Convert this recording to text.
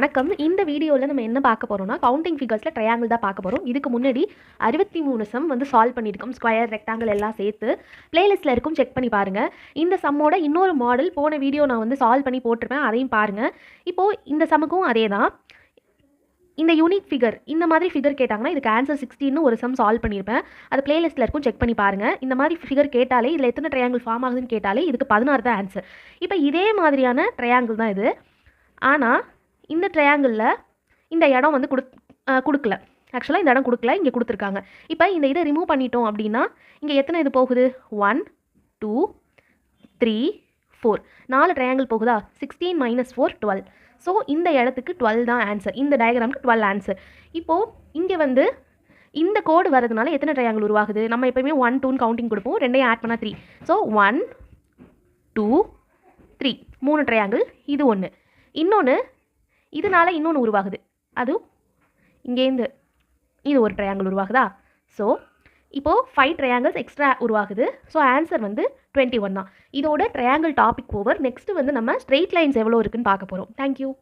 வணக்கம். இந்த வீடியோவில் நம்ம என்ன பார்க்க போகிறோம்னா கவுண்டிங் ஃபிகர்ஸில் ட்ரையாங்கிள் தான் பார்க்க போகிறோம். இதுக்கு முன்னாடி 63 சம் வந்து சால்வ் பண்ணியிருக்கோம். ஸ்கொயர் ரெக்டாங்கிள் எல்லாம் சேர்த்து பிளேலிஸ்ட்டில் இருக்கும், செக் பண்ணி பாருங்கள். இந்த சம்மோட இன்னொரு மாடல் போன வீடியோ நான் வந்து சால்வ் பண்ணி போட்டிருப்பேன், அதையும் பாருங்கள். இப்போது இந்த சம்முக்கும் அதே தான். இந்த யூனிக் ஃபிகர் இந்த மாதிரி ஃபிகர் கேட்டாங்கன்னா இதுக்கு ஆன்சர் 16 ஒரு சம் சால்வ் பண்ணியிருப்பேன். அது பிளேலிஸ்ட்டில் இருக்கும், செக் பண்ணி பாருங்கள். இந்த மாதிரி ஃபிகர் கேட்டாலே இதில் எத்தனை ட்ரையாங்கிள் ஃபார்ம் ஆகுதுன்னு கேட்டாலே இதுக்கு 16 தான் ஆன்சர். இப்போ இதே மாதிரியான ட்ரையாங்கிள் தான் இது. ஆனால் இந்த ட்ரையாங்கிளில் இந்த இடம் வந்து கொடுக்கல. ஆக்சுவலாக இந்த இடம் கொடுக்கல, இங்கே கொடுத்துருக்காங்க. இப்போ இந்த இதை ரிமூவ் பண்ணிட்டோம் அப்படின்னா இங்கே எத்தனை இது போகுது? 1 2 3 4 4 ட்ரையாங்கிள் போகுதா? 16 - 4 12. ஸோ இந்த இடத்துக்கு 12 தான் ஆன்சர். இந்த டயக்ராமுக்கு 12 ஆன்சர். இப்போது இங்கே வந்து இந்த கோடு வரதுனால எத்தனை ட்ரையாங்கிள் உருவாகுது? நம்ம எப்போயுமே 1 2 கவுண்டிங் கொடுப்போம், ரெண்டையும் ஆட் பண்ணால் 3. So 1 2 3 3 triangle. இது ஒன்று. இன்னொன்று இதனால இன்னொன்று உருவாகுது, அதுவும் இங்கேருந்து இது ஒரு ட்ரையாங்கிள் உருவாகுதா? ஸோ இப்போது 5 ட்ரையாங்கிள்ஸ் எக்ஸ்ட்ரா உருவாகுது. ஸோ ஆன்சர் வந்து 21 தான். இதோட ட்ரையாங்கிள் டாபிக் ஓவர். நெக்ஸ்ட்டு வந்து நம்ம ஸ்ட்ரெயிட் லைன்ஸ் எவ்வளோ இருக்குன்னு பார்க்க போகிறோம். தேங்க்யூ.